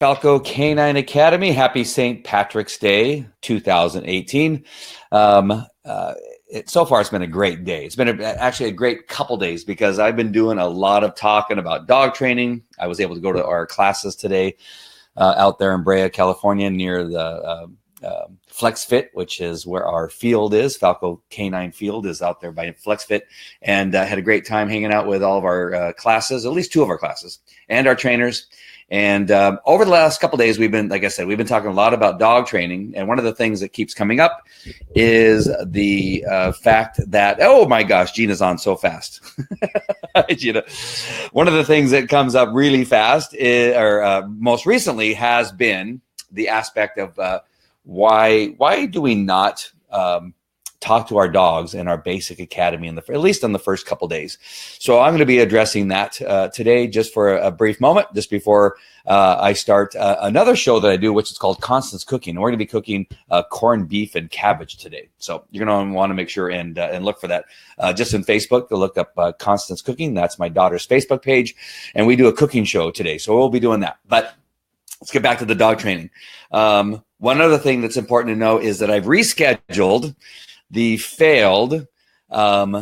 Falco Canine Academy. Happy St. Patrick's Day 2018. So far, it's been a great day. It's been actually a great couple days because I've been doing a lot of talking about dog training. I was able to go to our classes today out there in Brea, California, near the FlexFit, which is where our field is. Falco Canine Field is out there by FlexFit, and had a great time hanging out with all of our classes, at least two of our classes, and our trainers. And over the last couple of days, we've been, like I said, we've been talking a lot about dog training. And one of the things that keeps coming up is the fact that, oh my gosh, Gina's on so fast. Gina, one of the things that comes up really fast most recently has been the aspect of why do we not talk to our dogs in our basic academy at least in the first couple days. So I'm going to be addressing that today just for a brief moment, just before I start another show that I do, which is called Constance Cooking. And we're going to be cooking corned beef and cabbage today. So you're going to want to make sure and look for that just in Facebook to look up Constance Cooking. That's my daughter's Facebook page. And we do a cooking show today. So we'll be doing that. But let's get back to the dog training. One other thing that's important to know is that I've rescheduled the failed the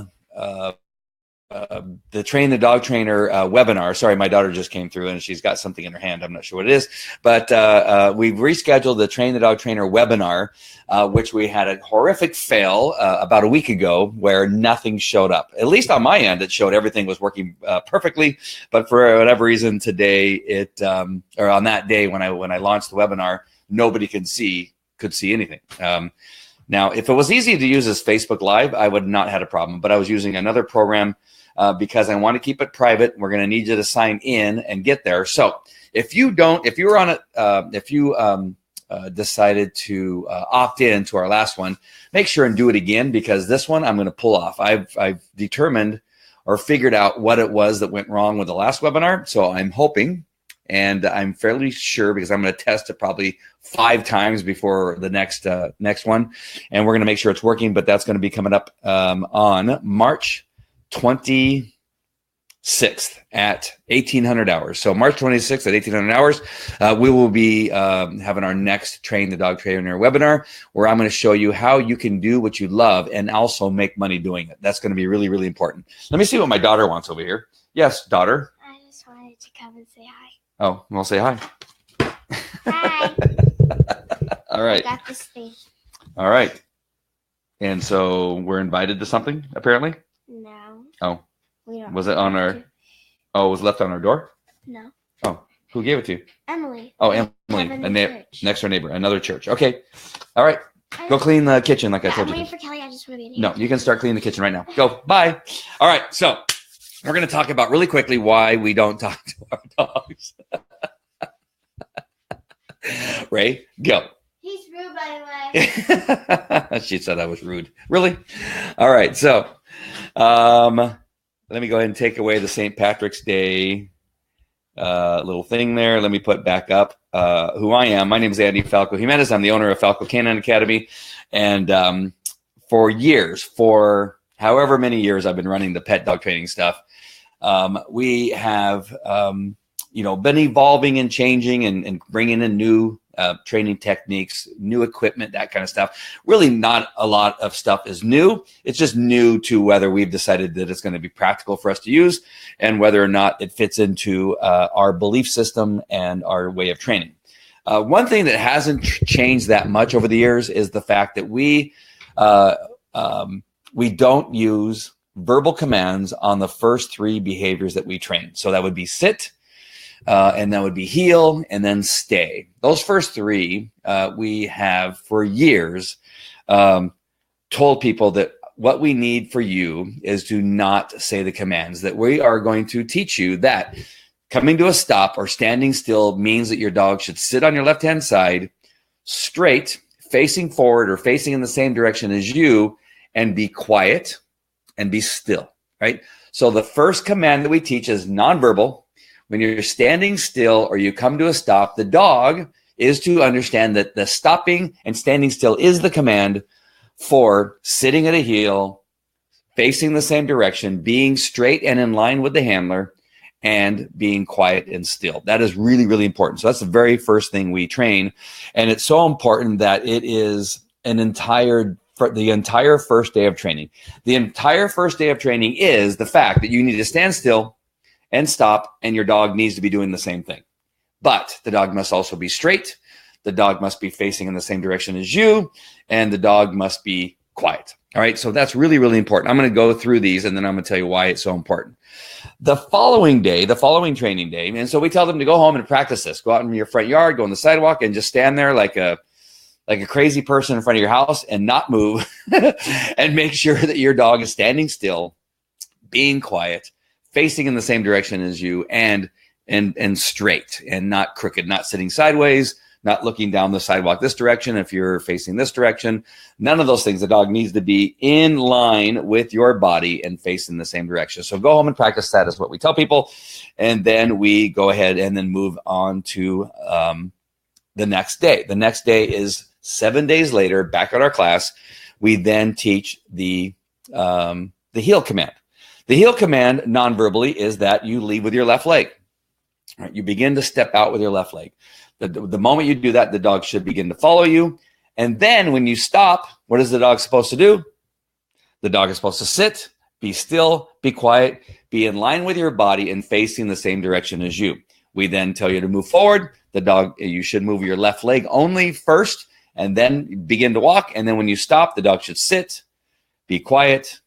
Train the Dog Trainer webinar. Sorry, my daughter just came through and she's got something in her hand. I'm not sure what it is, but we've rescheduled the Train the Dog Trainer webinar, which we had a horrific fail about a week ago where nothing showed up. At least on my end, it showed everything was working perfectly, but for whatever reason today, or on that day when I launched the webinar, nobody could see anything. Now, if it was easy to use as Facebook Live, I would not had a problem, but I was using another program because I want to keep it private. We're going to need you to sign in and get there. So if you decided to opt in to our last one, make sure and do it again, because this one I'm going to pull off. I've determined or figured out what it was that went wrong with the last webinar. So I'm hoping, and I'm fairly sure, because I'm going to test it probably 5 times before the next one, and we're going to make sure it's working. But that's going to be coming up on March 26th at 1800 hours. So March 26th at 1800 hours, we will be having our next Train the Dog Trainer webinar, where I'm going to show you how you can do what you love and also make money doing it. That's going to be really, really important. Let me see what my daughter wants over here. Yes, daughter. I just wanted to come and say hi. Oh, well, say hi. Hi. All right. I got this thing. All right. And so we're invited to something, apparently? No. Oh. We don't. Was it on our... Oh, it was left on our door? No. Oh. Who gave it to you? Emily. Oh, Emily. Next door neighbor. Another church. Okay. All right. Go clean the kitchen like I told you. I'm waiting for Kelly. I just want to be in here. No, you can start cleaning the kitchen right now. Go. Bye. All right. So we're going to talk about really quickly why we don't talk to our dogs. Ray, go. He's rude, by the way. She said I was rude. Really? All right. So let me go ahead and take away the St. Patrick's Day little thing there. Let me put back up who I am. My name is Andy Falco Jimenez. I'm the owner of Falco Canine Academy. And for however many years I've been running the pet dog training stuff, we have been evolving and changing and bringing in new training techniques, new equipment, that kind of stuff. Really not a lot of stuff is new. It's just new to whether we've decided that it's going to be practical for us to use and whether or not it fits into our belief system and our way of training. One thing that hasn't changed that much over the years is the fact that we don't use verbal commands on the first 3 behaviors that we train. So that would be sit, and that would be heel, and then stay. Those first 3, we have for years told people that what we need for you is to not say the commands, that we are going to teach you that coming to a stop or standing still means that your dog should sit on your left-hand side, straight, facing forward or facing in the same direction as you, and be quiet and be still, right? So the first command that we teach is nonverbal. When you're standing still or you come to a stop, the dog is to understand that the stopping and standing still is the command for sitting at a heel, facing the same direction, being straight and in line with the handler, and being quiet and still. That is really, really important. So that's the very first thing we train. And it's so important that it is the entire first day of training. The entire first day of training is the fact that you need to stand still and stop, and your dog needs to be doing the same thing. But the dog must also be straight. The dog must be facing in the same direction as you, and the dog must be quiet. All right, so that's really, really important. I'm going to go through these, and then I'm going to tell you why it's so important. The following day, the following training day, and so we tell them to go home and practice this. Go out in your front yard, go on the sidewalk, and just stand there like a crazy person in front of your house and not move, and make sure that your dog is standing still, being quiet, facing in the same direction as you, and straight and not crooked, not sitting sideways, not looking down the sidewalk this direction if you're facing this direction. None of those things. The dog needs to be in line with your body and facing the same direction. So go home and practice that is what we tell people. And then we go ahead and then move on to the next day. The next day is 7 days later, back at our class. We then teach the heel command. The heel command non-verbally is that you lead with your left leg. Right? You begin to step out with your left leg. The moment you do that, the dog should begin to follow you. And then when you stop, what is the dog supposed to do? The dog is supposed to sit, be still, be quiet, be in line with your body and facing the same direction as you. We then tell you to move forward. The dog, you should move your left leg only first and then begin to walk. And then when you stop, the dog should sit, be quiet,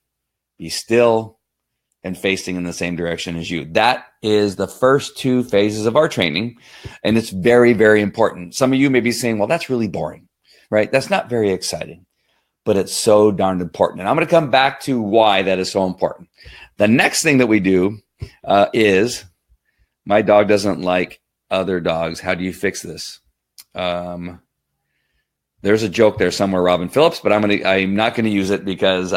be still, and facing in the same direction as you. That is the first two phases of our training. And it's very, very important. Some of you may be saying, well, that's really boring, right? That's not very exciting, but it's so darn important. And I'm going to come back to why that is so important. The next thing that we do is my dog doesn't like other dogs. How do you fix this? There's a joke there somewhere, Robin Phillips, but I'm not going to use it because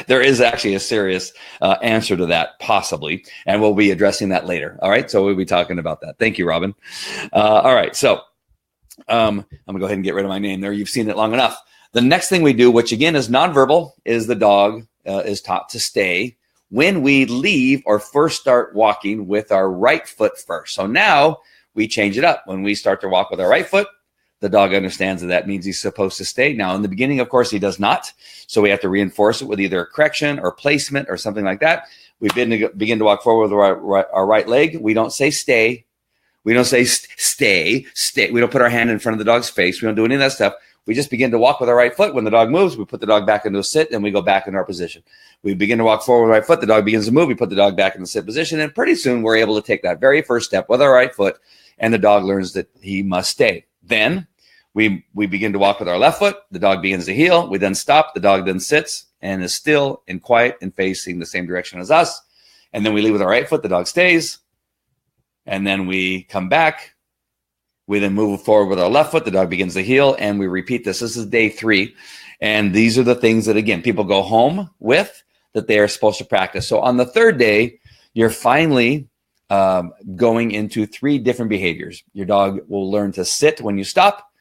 there is actually a serious answer to that, possibly, and we'll be addressing that later. All right, so we'll be talking about that. Thank you, Robin. All right, so I'm going to go ahead and get rid of my name there. You've seen it long enough. The next thing we do, which again is nonverbal, is the dog is taught to stay when we leave or first start walking with our right foot first. So now we change it up. When we start to walk with our right foot, the dog understands that means he's supposed to stay. Now, in the beginning, of course, he does not. So we have to reinforce it with either a correction or placement or something like that. We begin to walk forward with our right leg. We don't say stay. We don't say stay. We don't put our hand in front of the dog's face. We don't do any of that stuff. We just begin to walk with our right foot. When the dog moves, we put the dog back into a sit, and we go back into our position. We begin to walk forward with our right foot. The dog begins to move. We put the dog back in the sit position, and pretty soon we're able to take that very first step with our right foot, and the dog learns that he must stay. Then we begin to walk with our left foot. The dog begins to heel. We then stop. The dog then sits and is still and quiet and facing the same direction as us. And then we leave with our right foot. The dog stays. And then we come back. We then move forward with our left foot. The dog begins to heel. And we repeat this. This is day 3. And these are the things that, again, people go home with that they are supposed to practice. So on the third day, you're finally going into 3 different behaviors. Your dog will learn to sit when you stop,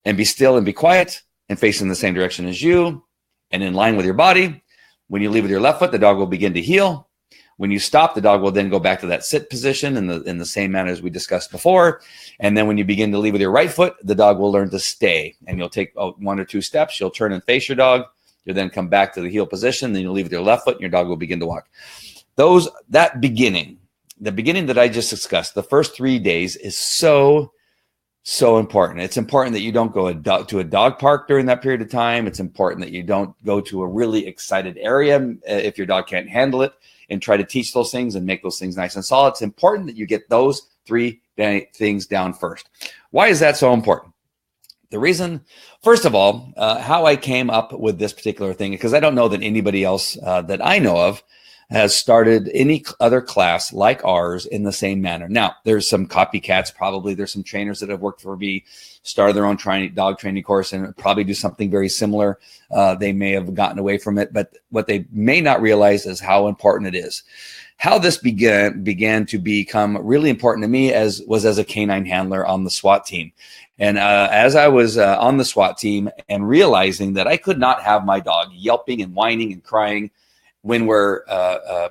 and be still and be quiet and facing the same direction as you and in line with your body. When you leave with your left foot, the dog will begin to heel. When you stop, the dog will then go back to that sit position in the same manner as we discussed before. And then when you begin to leave with your right foot, the dog will learn to stay. And you'll take 1 or 2 steps. You'll turn and face your dog. You'll then come back to the heel position. Then you'll leave with your left foot, and your dog will begin to walk. The beginning that I just discussed, the first 3 days is so important. It's important that you don't go to a dog park during that period of time. It's important that you don't go to a really excited area if your dog can't handle it, and try to teach those things and make those things nice and solid. It's important that you get those 3 things down first. Why is that so important? The reason, first of all, how I came up with this particular thing, because I don't know that anybody else that I know of has started any other class like ours in the same manner. Now, there's some copycats, probably. There's some trainers that have worked for me, started their own dog training course, and probably do something very similar. They may have gotten away from it, but what they may not realize is how important it is. How this began to become really important to me was as a canine handler on the SWAT team. And as I was on the SWAT team and realizing that I could not have my dog yelping and whining and crying when we're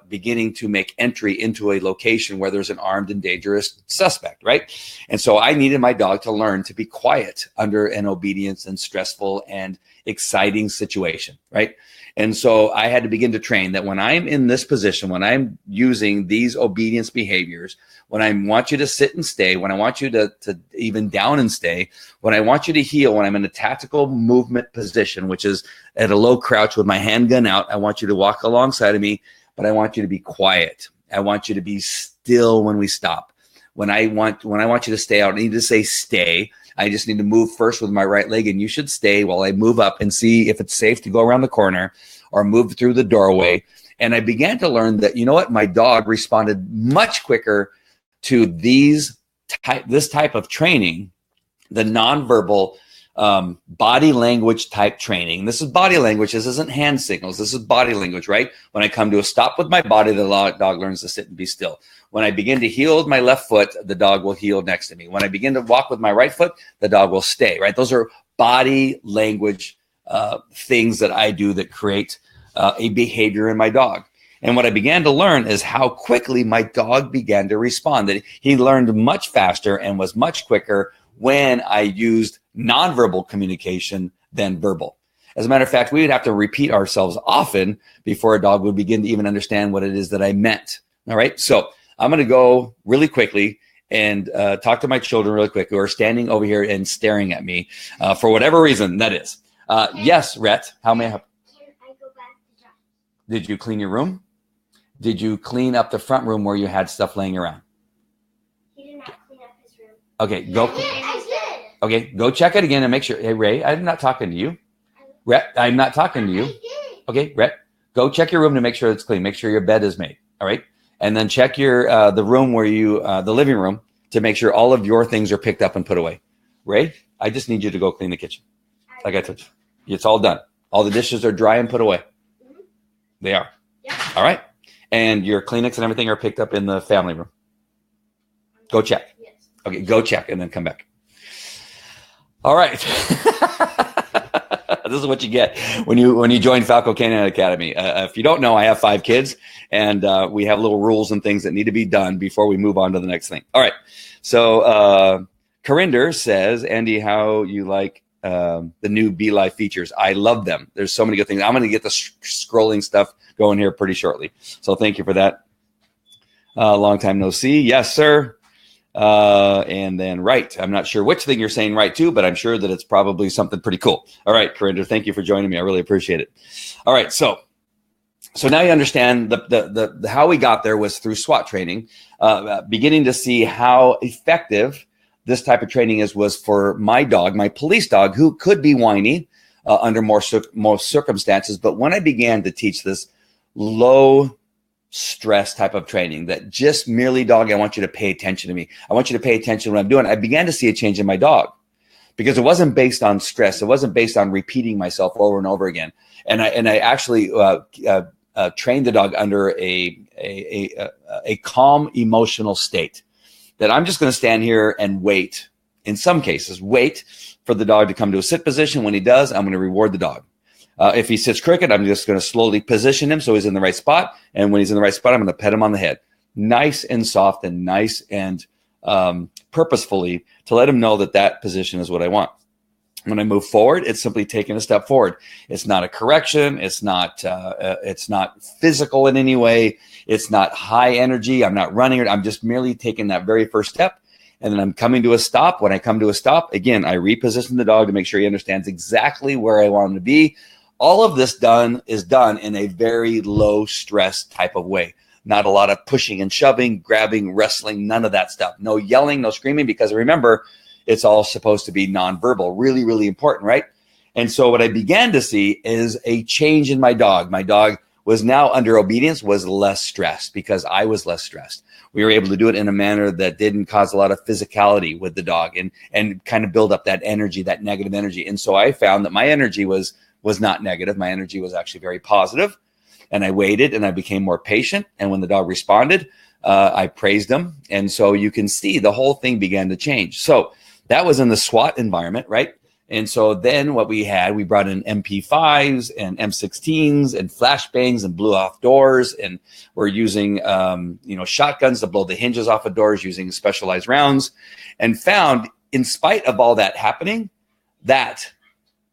beginning to make entry into a location where there's an armed and dangerous suspect, right? And so I needed my dog to learn to be quiet under an obedience and stressful and exciting situation, right? And so I had to begin to train that when I'm in this position, when I'm using these obedience behaviors, when I want you to sit and stay, when I want you to even down and stay, when I want you to heel, when I'm in a tactical movement position, which is at a low crouch with my handgun out, I want you to walk alongside of me, but I want you to be quiet. I want you to be still when we stop. When I want you to stay out, I need to say stay. I just need to move first with my right leg, and you should stay while I move up and see if it's safe to go around the corner or move through the doorway. And I began to learn that, you know what, my dog responded much quicker to this type of training, the nonverbal body language type training. This is body language. This isn't hand signals. This is body language, right? When I come to a stop with my body, the dog learns to sit and be still. When I begin to heel with my left foot, the dog will heel next to me. When I begin to walk with my right foot, the dog will stay, right? Those are body language things that I do that create a behavior in my dog. And what I began to learn is how quickly my dog began to respond, that he learned much faster and was much quicker when I used nonverbal communication than verbal. As a matter of fact, we would have to repeat ourselves often before a dog would begin to even understand what it is that I meant. All right. So I'm going to go really quickly and talk to my children really quick who are standing over here and staring at me for whatever reason that is. Yes, Rhett, how may I help? Can I go back to Josh? Did you clean your room? Did you clean up the front room where you had stuff laying around? He did not clean up his room. Okay, go. I did. Okay, go check it again and make sure. Hey, Ray, I'm not talking to you. Rhett, I'm not talking to you. I did. Okay, Rhett, go check your room to make sure it's clean. Make sure your bed is made. All right, and then check your the room where you the living room to make sure all of your things are picked up and put away. Ray, I just need you to go clean the kitchen. Like I told you, it's all done. All the dishes are dry and put away. Mm-hmm. They are. Yeah. All right, and your Kleenex and everything are picked up in the family room. Go check. Yes. Okay, go check and then come back. All right. This is what you get when you join Falco Canine Academy. If you don't know, I have 5 kids, and we have little rules and things that need to be done before we move on to the next thing. All right. So Corinder says, Andy, how you like the new Be Live features? I love them. There's so many good things. I'm going to get the scrolling stuff going here pretty shortly. So thank you for that. Long time no see. Yes, sir. And then right. I'm not sure which thing you're saying right to, but I'm sure that it's probably something pretty cool. All right, Corinder, thank you for joining me. I really appreciate it. All right, so now you understand the how we got there was through SWAT training, beginning to see how effective this type of training was for my dog, my police dog, who could be whiny under more circumstances. But when I began to teach this low stress type of training, that just merely, dog, I want you to pay attention to me. I want you to pay attention to what I'm doing. I began to see a change in my dog because it wasn't based on stress. It wasn't based on repeating myself over and over again. And I actually trained the dog under a calm emotional state, that I'm just going to stand here and wait. In some cases, wait for the dog to come to a sit position. When he does, I'm going to reward the dog. If he sits crooked, I'm just going to slowly position him so he's in the right spot. And when he's in the right spot, I'm going to pet him on the head. Nice and soft and nice and purposefully to let him know that position is what I want. When I move forward, it's simply taking a step forward. It's not a correction. It's not physical in any way. It's not high energy. I'm not running it. I'm just merely taking that very first step. And then I'm coming to a stop. When I come to a stop, again, I reposition the dog to make sure he understands exactly where I want him to be. All of this is done in a very low stress type of way. Not a lot of pushing and shoving, grabbing, wrestling, none of that stuff. No yelling, no screaming, because remember, it's all supposed to be nonverbal. Really, really important, right? And so what I began to see is a change in my dog. My dog was now under obedience, was less stressed because I was less stressed. We were able to do it in a manner that didn't cause a lot of physicality with the dog and kind of build up that energy, that negative energy. And so I found that my energy was not negative. My energy was actually very positive. And I waited and I became more patient. And when the dog responded, I praised him. And so you can see the whole thing began to change. So that was in the SWAT environment, right? And so then what we brought in MP5s and M16s and flashbangs and blew off doors. And we're using, shotguns to blow the hinges off of doors using specialized rounds, and found, in spite of all that happening, that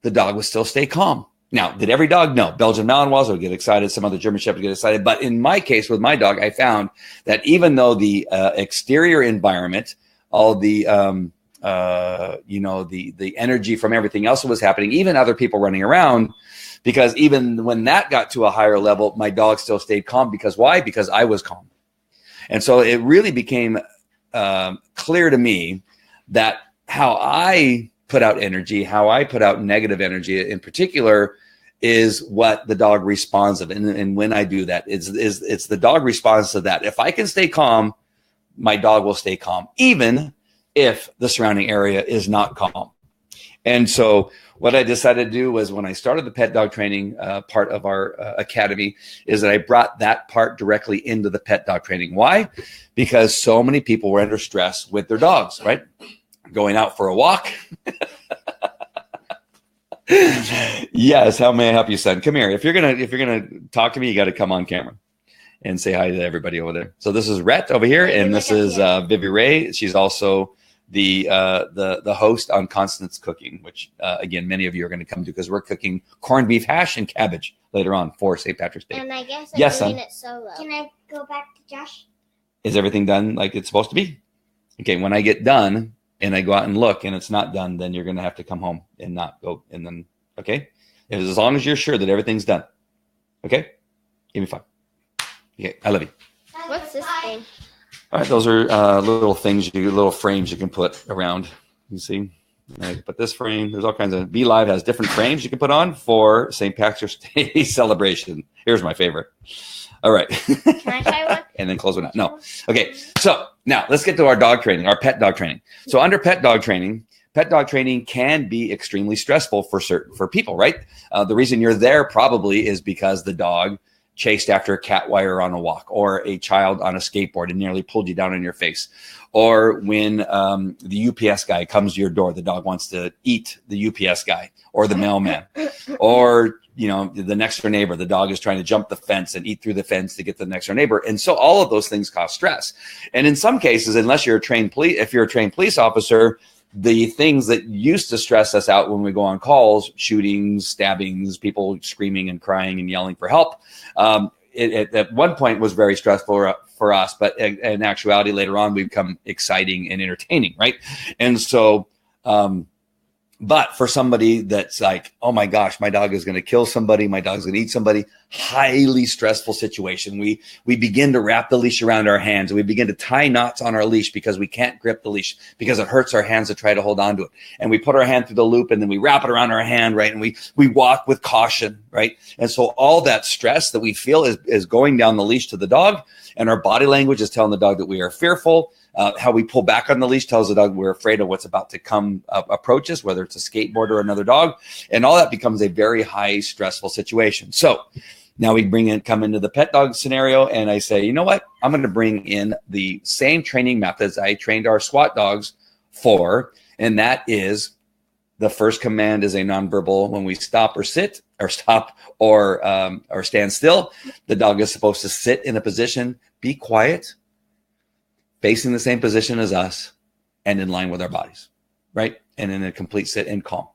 the dog would still stay calm. Now, did every dog? No. Belgian Malinois would get excited. Some other German Shepherds get excited. But in my case with my dog, I found that even though the exterior environment, all the the energy from everything else that was happening, even other people running around, because even when that got to a higher level, my dog still stayed calm. Because why? Because I was calm. And so it really became clear to me that how I put out energy, how I put out negative energy in particular, is what the dog responds of. And when I do that, it's the dog responds to that. If I can stay calm, my dog will stay calm, even if the surrounding area is not calm. And so what I decided to do was, when I started the pet dog training part of our academy, is that I brought that part directly into the pet dog training. Why? Because so many people were under stress with their dogs, right? Going out for a walk. Yes. How may I help you, son? Come here. If you're gonna talk to me, you got to come on camera and say hi to everybody over there. So this is Rhett over here, and this is Vivi Ray. She's also the host on Constance Cooking, which again, many of you are going to come to, because we're cooking corned beef hash and cabbage later on for St. Patrick's Day. And I guess Yes, doing son. it solo. Can I go back to Josh? Is everything done like it's supposed to be? Okay. When I get done and I go out and look and it's not done, then you're going to have to come home and not go. And then, okay. As long as you're sure that everything's done. Okay. Give me 5. Okay. I love you. What's this thing? All right. Those are little things, little frames you can put around. You see, I can put this frame. There's all kinds of, Be Live has different frames you can put on for St. Patrick's Day celebration. Here's my favorite. All right. Can I try one? And then close one out. No. Okay. So now let's get to our dog training, our pet dog training. So under pet dog training can be extremely stressful for people, right? The reason you're there probably is because the dog chased after a cat while you're on a walk, or a child on a skateboard and nearly pulled you down on your face. Or when the UPS guy comes to your door, the dog wants to eat the UPS guy or the mailman. Or, the next door neighbor, the dog is trying to jump the fence and eat through the fence to get to the next door neighbor. And so all of those things cause stress. And in some cases, unless you're if you're a trained police officer, the things that used to stress us out when we go on calls, shootings, stabbings, people screaming and crying and yelling for help, it at one point was very stressful for us, but in actuality, later on, we become exciting and entertaining, right? And so, but for somebody that's like, oh my gosh, my dog is going to kill somebody, my dog's going to eat somebody, highly stressful situation. We begin to wrap the leash around our hands, and we begin to tie knots on our leash because we can't grip the leash because it hurts our hands to try to hold on to it. And we put our hand through the loop, and then we wrap it around our hand, right? And we walk with caution, right? And so all that stress that we feel is going down the leash to the dog, and our body language is telling the dog that we are fearful. How we pull back on the leash tells the dog we're afraid of what's about to come approach us, whether it's a skateboard or another dog. And all that becomes a very high stressful situation. So now we come into the pet dog scenario, and I say, you know what? I'm going to bring in the same training methods I trained our SWAT dogs for. And that is, the first command is a nonverbal. When we stop or sit, or stop or stand still, the dog is supposed to sit in a position, be quiet, facing the same position as us, and in line with our bodies, right? And in a complete sit and calm,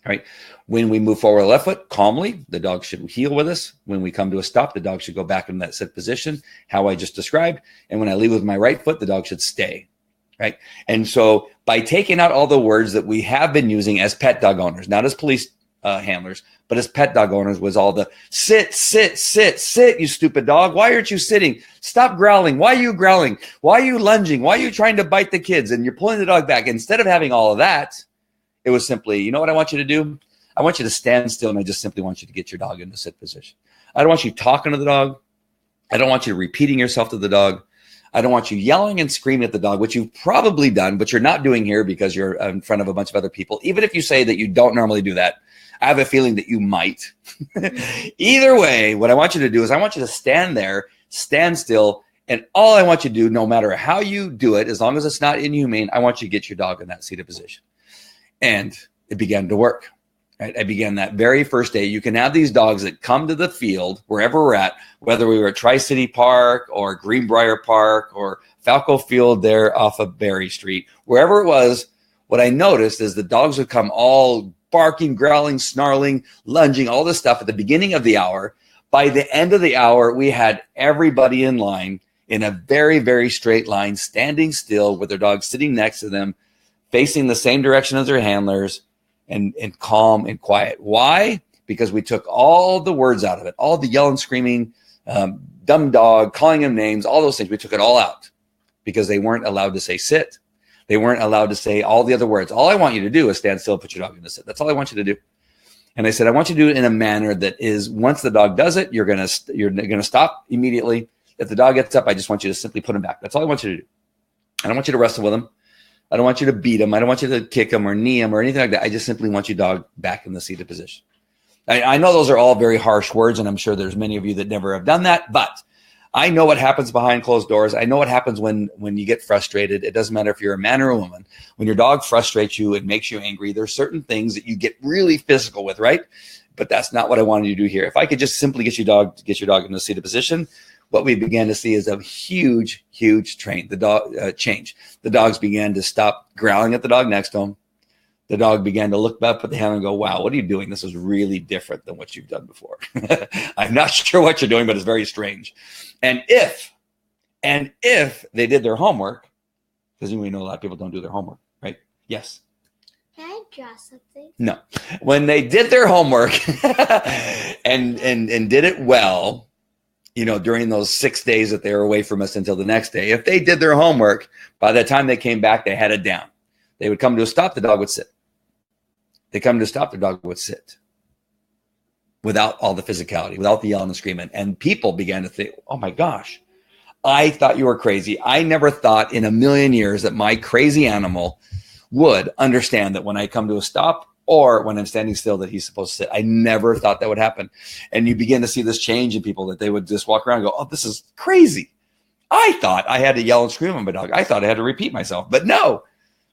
right? When we move forward left foot calmly, the dog should heel with us. When we come to a stop, the dog should go back in that sit position, how I just described. And when I leave with my right foot, the dog should stay, right? And so by taking out all the words that we have been using as pet dog owners, not as police handlers, but as pet dog owners, was all the sit, sit, sit, sit, you stupid dog. Why aren't you sitting? Stop growling. Why are you growling? Why are you lunging? Why are you trying to bite the kids? And you're pulling the dog back. Instead of having all of that, it was simply, you know what I want you to do? I want you to stand still, and I just simply want you to get your dog into sit position. I don't want you talking to the dog. I don't want you repeating yourself to the dog. I don't want you yelling and screaming at the dog, which you've probably done, but you're not doing here because you're in front of a bunch of other people. Even if you say that you don't normally do that, I have a feeling that you might. Either way, what I want you to do is I want you to stand there, stand still, and all I want you to do, no matter how you do it, as long as it's not inhumane, I want you to get your dog in that seated position. And it began to work. Right? I began that very first day. You can have these dogs that come to the field wherever we're at, whether we were at Tri-City Park or Greenbrier Park or Falco Field there off of Berry Street, wherever it was. What I noticed is the dogs would come all barking, growling, snarling, lunging, all this stuff at the beginning of the hour. By the end of the hour, we had everybody in line in a very, very straight line, standing still with their dogs sitting next to them, facing the same direction as their handlers, and calm and quiet. Why? Because we took all the words out of it, all the yelling, screaming, dumb dog, calling him names, all those things. We took it all out because they weren't allowed to say sit. They weren't allowed to say all the other words. All I want you to do is stand still, put your dog in the sit. That's all I want you to do. And I said, I want you to do it in a manner that is, once the dog does it, you're gonna stop immediately. If the dog gets up, I just want you to simply put him back. That's all I want you to do. I don't want you to wrestle with him. I don't want you to beat him. I don't want you to kick him or knee him or anything like that. I just simply want your dog back in the seated position. I know those are all very harsh words, and I'm sure there's many of you that never have done that, but I know what happens behind closed doors. I know what happens when you get frustrated. It doesn't matter if you're a man or a woman. When your dog frustrates you and makes you angry, there's certain things that you get really physical with, right? But that's not what I wanted you to do here. If I could just simply get your dog in the seated position, what we began to see is a huge, huge change. The dogs began to stop growling at the dog next to them. The dog began to look up at the handler and go, wow, what are you doing? This is really different than what you've done before. I'm not sure what you're doing, but it's very strange. And if they did their homework, because we know a lot of people don't do their homework, right? Yes. Can I draw something? No. When they did their homework and did it well, during those 6 days that they were away from us until the next day, if they did their homework, by the time they came back, they had it down. They would come to a stop, the dog would sit. They come to a stop, the dog would sit. Without all the physicality, without the yelling and screaming. And people began to think, oh my gosh, I thought you were crazy. I never thought in a million years that my crazy animal would understand that when I come to a stop or when I'm standing still that he's supposed to sit. I never thought that would happen. And you begin to see this change in people that they would just walk around and go, oh, this is crazy. I thought I had to yell and scream at my dog. I thought I had to repeat myself. But no,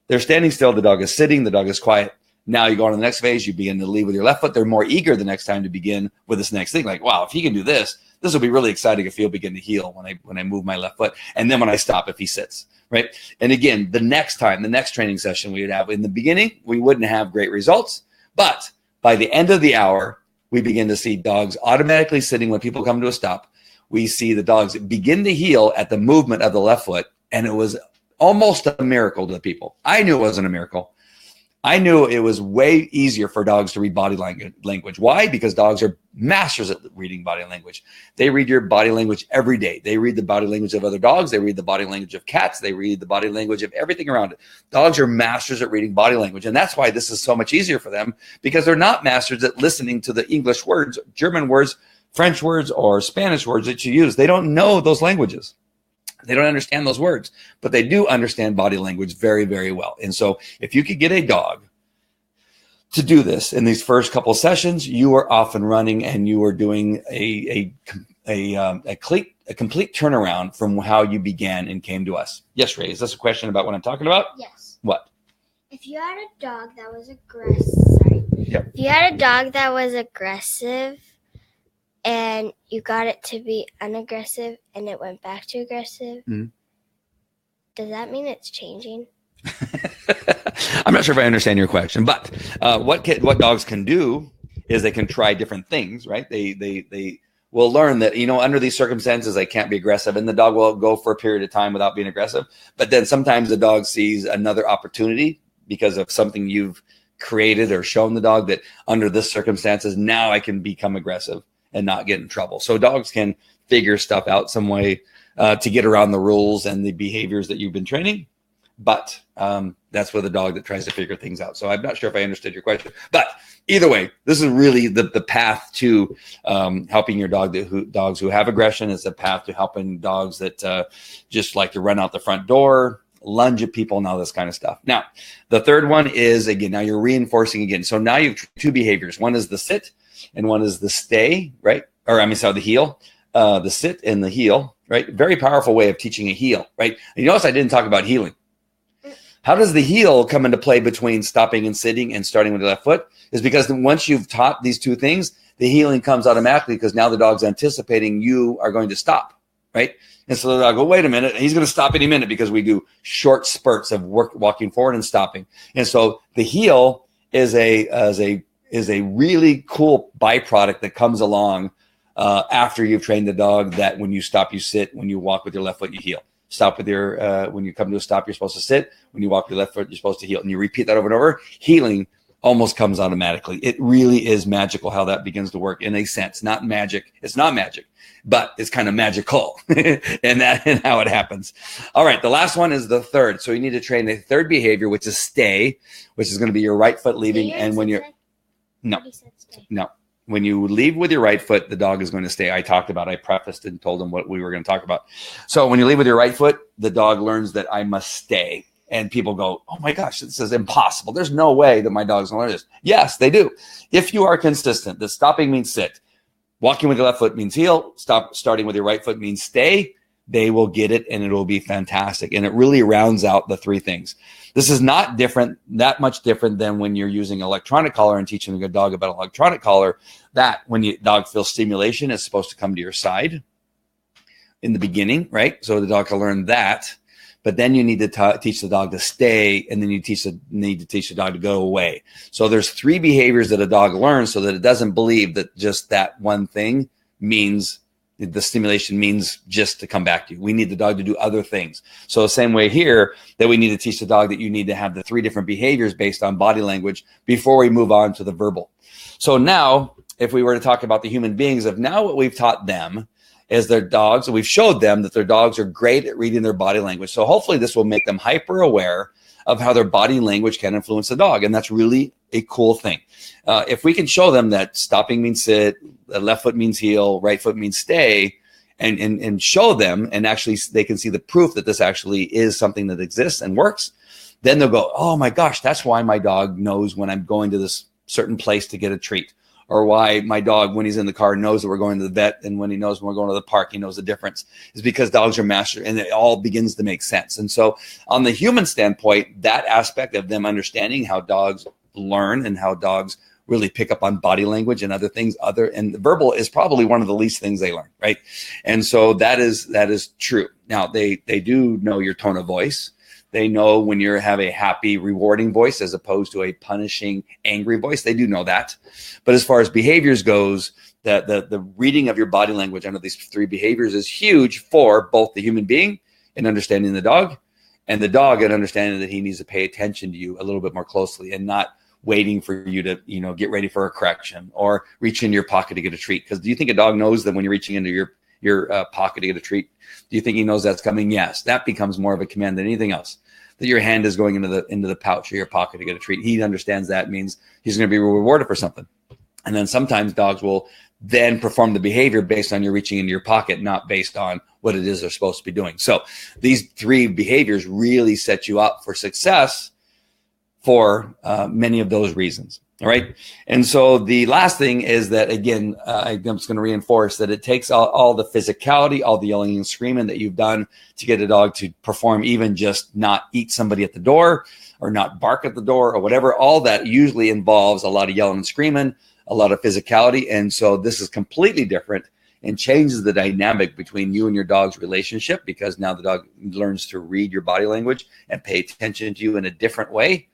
they're standing still. The dog is sitting. The dog is quiet. Now you go on to the next phase. You begin to lead with your left foot. They're more eager the next time to begin with this next thing. Like, wow, if he can do this, this will be really exciting if he'll begin to heal when I move my left foot. And then when I stop, if he sits, right? And again, the next training session we would have, in the beginning, we wouldn't have great results. But by the end of the hour, we begin to see dogs automatically sitting when people come to a stop. We see the dogs begin to heal at the movement of the left foot. And it was almost a miracle to the people. I knew it wasn't a miracle. I knew it was way easier for dogs to read body language. Why? Because dogs are masters at reading body language. They read your body language every day. They read the body language of other dogs. They read the body language of cats. They read the body language of everything around it. Dogs are masters at reading body language. And that's why this is so much easier for them, because they're not masters at listening to the English words, German words, French words, or Spanish words that you use. They don't know those languages. They don't understand those words, but they do understand body language very, very well. And so if you could get a dog to do this in these first couple of sessions, you are off and running, and you are doing a complete turnaround from how you began and came to us. Yes, Ray, is this a question about what I'm talking about? Yes. What? If you had a dog that was aggressive, Yep. If you had a dog that was aggressive and you got it to be unaggressive and it went back to aggressive, does that mean it's changing? I'm not sure if I understand your question, but what dogs can do is they can try different things, right? They will learn that, under these circumstances, they can't be aggressive, and the dog will go for a period of time without being aggressive. But then sometimes the dog sees another opportunity because of something you've created or shown the dog that under this circumstances, now I can become aggressive and not get in trouble. So dogs can figure stuff out some way to get around the rules and the behaviors that you've been training. But that's where the dog that tries to figure things out. So I'm not sure if I understood your question, but either way, this is really the path to helping your dogs who have aggression. Is the path to helping dogs that just like to run out the front door, lunge at people, and all this kind of stuff. Now, the third one is, again, now you're reinforcing again. So now you have two behaviors. One is the sit and one is the stay, right? Or the heel, the sit and the heel, right? Very powerful way of teaching a heel, right? And you notice I didn't talk about heeling. How does the heel come into play between stopping and sitting and starting with the left foot? Is because once you've taught these two things, the heeling comes automatically because now the dog's anticipating you are going to stop, right? And so the dog go, wait a minute, he's going to stop any minute because we do short spurts of walking forward and stopping. And so the heel is a really cool byproduct that comes along after you've trained the dog, that when you stop, you sit. When you walk with your left foot, you heel. Stop with your, when you come to a stop, you're supposed to sit. When you walk with your left foot, you're supposed to heel. And you repeat that over and over. Healing almost comes automatically. It really is magical how that begins to work in a sense. Not magic. It's not magic, but it's kind of magical and how it happens. All right. The last one is the third. So you need to train the third behavior, which is stay, which is going to be your right foot leaving. And when you're, no. When you leave with your right foot, the dog is going to stay. I prefaced and told him what we were going to talk about. So when you leave with your right foot, the dog learns that I must stay. And people go, oh my gosh, this is impossible. There's no way that my dog's going to learn this. Yes, they do. If you are consistent, the stopping means sit. Walking with your left foot means heel. Starting with your right foot means stay. They will get it, and it will be fantastic. And it really rounds out the three things. This is not that much different than when you're using electronic collar and teaching a dog about electronic collar, that when the dog feels stimulation, it's supposed to come to your side in the beginning, right? So the dog can learn that. But then you need to teach the dog to stay, and then you need to teach the dog to go away. So there's three behaviors that a dog learns so that it doesn't believe that just that one thing means the stimulation means just to come back to you. We need the dog to do other things. So the same way here, that we need to teach the dog that you need to have the three different behaviors based on body language before we move on to the verbal. So now, if we were to talk about the human beings, of now what we've taught them is their dogs, and we've showed them that their dogs are great at reading their body language. So hopefully this will make them hyper aware of how their body language can influence the dog. And that's really a cool thing. If we can show them that stopping means sit, left foot means heel, right foot means stay, and show them, and actually they can see the proof that this actually is something that exists and works, then they'll go, oh my gosh, that's why my dog knows when I'm going to this certain place to get a treat. Or why my dog, when he's in the car, knows that we're going to the vet, and when he knows when we're going to the park, he knows the difference. Is because dogs are master, and it all begins to make sense. And so on the human standpoint, that aspect of them understanding how dogs learn and how dogs really pick up on body language and other things, and the verbal is probably one of the least things they learn, right? And so that is true. Now they do know your tone of voice. They know when you have a happy, rewarding voice as opposed to a punishing, angry voice. They do know that. But as far as behaviors goes, the reading of your body language under these three behaviors is huge for both the human being in understanding the dog, and the dog in understanding that he needs to pay attention to you a little bit more closely and not waiting for you to, get ready for a correction or reach in your pocket to get a treat. Because do you think a dog knows that when you're reaching into your pocket to get a treat? Do you think he knows that's coming? Yes. That becomes more of a command than anything else. That your hand is going into the pouch or your pocket to get a treat. He understands that means he's going to be rewarded for something. And then sometimes dogs will then perform the behavior based on you reaching into your pocket, not based on what it is they're supposed to be doing. So these three behaviors really set you up for success for many of those reasons. All right. And so the last thing is that, again, I'm just going to reinforce that it takes all the physicality, all the yelling and screaming that you've done to get a dog to perform, even just not eat somebody at the door or not bark at the door or whatever. All that usually involves a lot of yelling and screaming, a lot of physicality. And so this is completely different and changes the dynamic between you and your dog's relationship, because now the dog learns to read your body language and pay attention to you in a different way.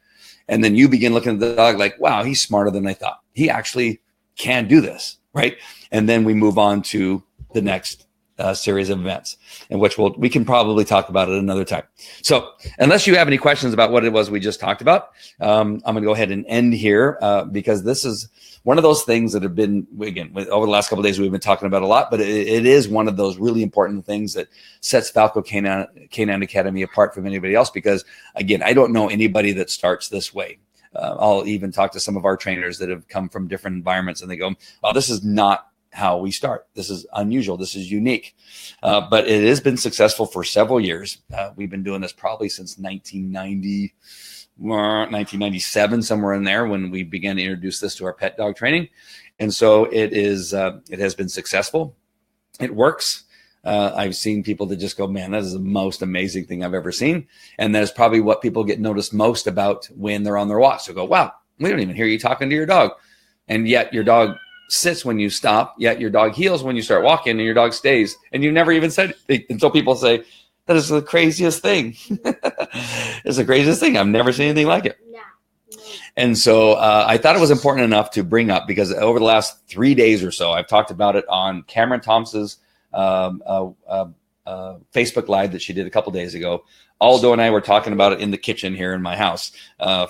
And then you begin looking at the dog like, wow, he's smarter than I thought. He actually can do this, right? And then we move on to the next series of events, in which we can probably talk about it another time. So unless you have any questions about what it was we just talked about, I'm going to go ahead and end here because this is one of those things that have been, again, over the last couple of days, we've been talking about a lot, but it is one of those really important things that sets Falco Canine Academy apart from anybody else, because, again, I don't know anybody that starts this way. I'll even talk to some of our trainers that have come from different environments, and they go, well, this is not how we start. This is unusual. This is unique. But it has been successful for several years. We've been doing this probably since 1997, somewhere in there, when we began to introduce this to our pet dog training. And so it has been successful. It works. I've seen people that just go, man, that is the most amazing thing I've ever seen. And that is probably what people get noticed most about when they're on their walks. So go, wow, we don't even hear you talking to your dog. And yet your dog sits when you stop, yet your dog heels when you start walking, and your dog stays. And you never even said it until people say, that is the craziest thing. It's the craziest thing. I've never seen anything like it. No. And so I thought it was important enough to bring up, because over the last 3 days or so, I've talked about it on Cameron Thompson's Facebook Live that she did a couple days ago. Aldo and I were talking about it in the kitchen here in my house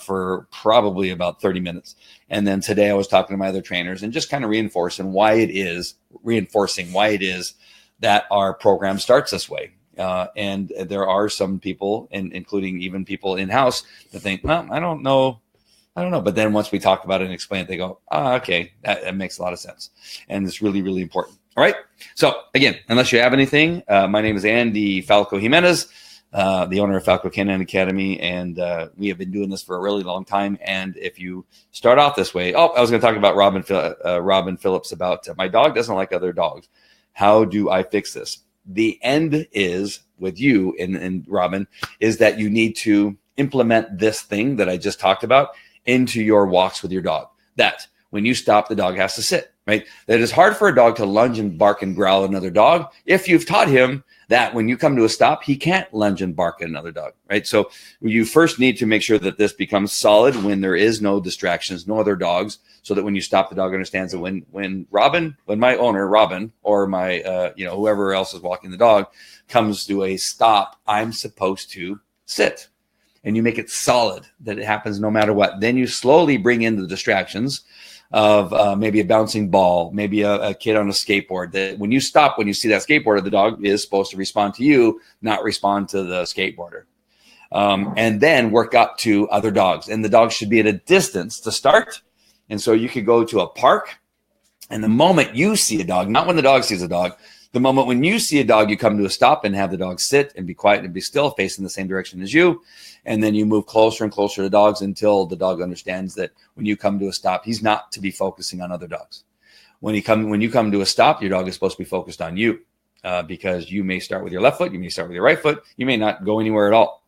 for probably about 30 minutes. And then today I was talking to my other trainers and just kind of reinforcing why it is that our program starts this way. And there are some people, including even people in-house, that think, well, I don't know. But then once we talk about it and explain it, they go, okay, that makes a lot of sense. And it's really, really important. All right. So again, unless you have anything, my name is Andy Falco Jimenez, the owner of Falco Canine Academy. And we have been doing this for a really long time. And if you start off this way, I was going to talk about Robin Phillips about my dog doesn't like other dogs. How do I fix this? The end is with you and Robin is that you need to implement this thing that I just talked about into your walks with your dog. That when you stop, the dog has to sit, right? That it is hard for a dog to lunge and bark and growl at another dog if you've taught him that when you come to a stop, he can't lunge and bark at another dog, right? So you first need to make sure that this becomes solid when there is no distractions, no other dogs, so that when you stop, the dog understands that when my owner, Robin, or my, whoever else is walking the dog comes to a stop, I'm supposed to sit. And you make it solid that it happens no matter what. Then you slowly bring in the distractions of maybe a bouncing ball, maybe a kid on a skateboard. That when you stop, when you see that skateboarder, the dog is supposed to respond to you, not respond to the skateboarder. And then work up to other dogs. And the dog should be at a distance to start. And so you could go to a park, and the moment you see a dog, not when the dog sees a dog, the moment when you see a dog, you come to a stop and have the dog sit and be quiet and be still, facing the same direction as you. And then you move closer and closer to dogs until the dog understands that when you come to a stop, he's not to be focusing on other dogs. When you come to a stop, your dog is supposed to be focused on you, because you may start with your left foot, you may start with your right foot, you may not go anywhere at all.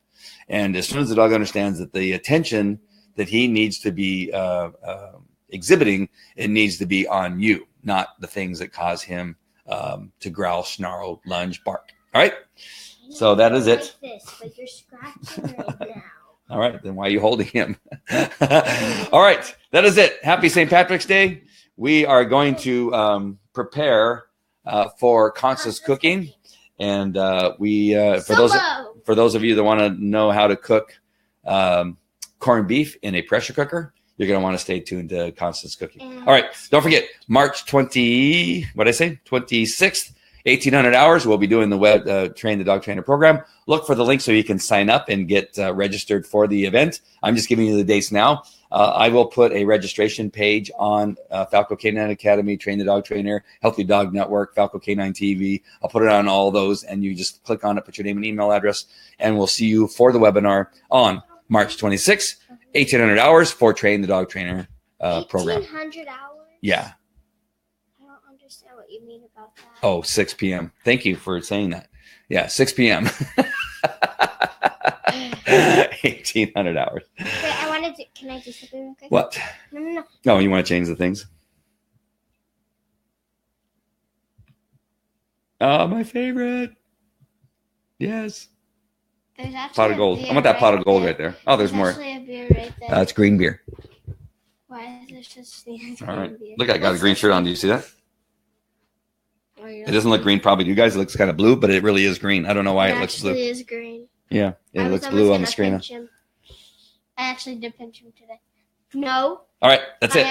And as soon as the dog understands that the attention that he needs to be exhibiting, it needs to be on you, not the things that cause him to growl, snarl, lunge, bark. All right. So that is it. Like this, but you're scratching right now. All right. Then why are you holding him? All right. That is it. Happy St. Patrick's Day. We are going to prepare for Constance cooking. And for those of you that want to know how to cook corned beef in a pressure cooker, you're going to want to stay tuned to Constance Cooking. All right. Don't forget, March 26th, 1,800 hours. We'll be doing the web Train the Dog Trainer program. Look for the link so you can sign up and get registered for the event. I'm just giving you the dates now. I will put a registration page on Falco Canine Academy, Train the Dog Trainer, Healthy Dog Network, Falco Canine TV. I'll put it on all those, and you just click on it, put your name and email address, and we'll see you for the webinar on March 26th. 1,800 hours for Train the Dog Trainer program. 1,800 hours? Yeah. I don't understand what you mean about that. Oh, 6 p.m. Thank you for saying that. Yeah, 6 p.m. 1,800 hours. Wait, can I do something real quick? What? No. Oh, you want to change the things? Oh, my favorite. Yes. There's actually pot of gold. I want that pot of gold right there. Oh, there's more. Actually a beer right there. That's green beer. Why is there such thing as All green right. beer? Look, I got a green shirt on. Do you see that? Oh, It doesn't look green probably to you guys. It looks kind of blue, but it really is green. I don't know why it looks blue. It actually is green. Yeah, it looks blue on the screen. I actually did pinch him today. No. All right, that's it.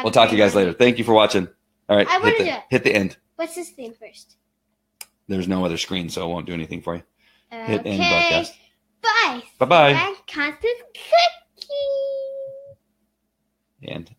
We'll talk to you guys later. Thank you for watching. All right, hit the end. What's this thing first? There's no other screen, so it won't do anything for you. Hit end Okay. broadcast. Bye. Bye-bye. And Constance Cooking. And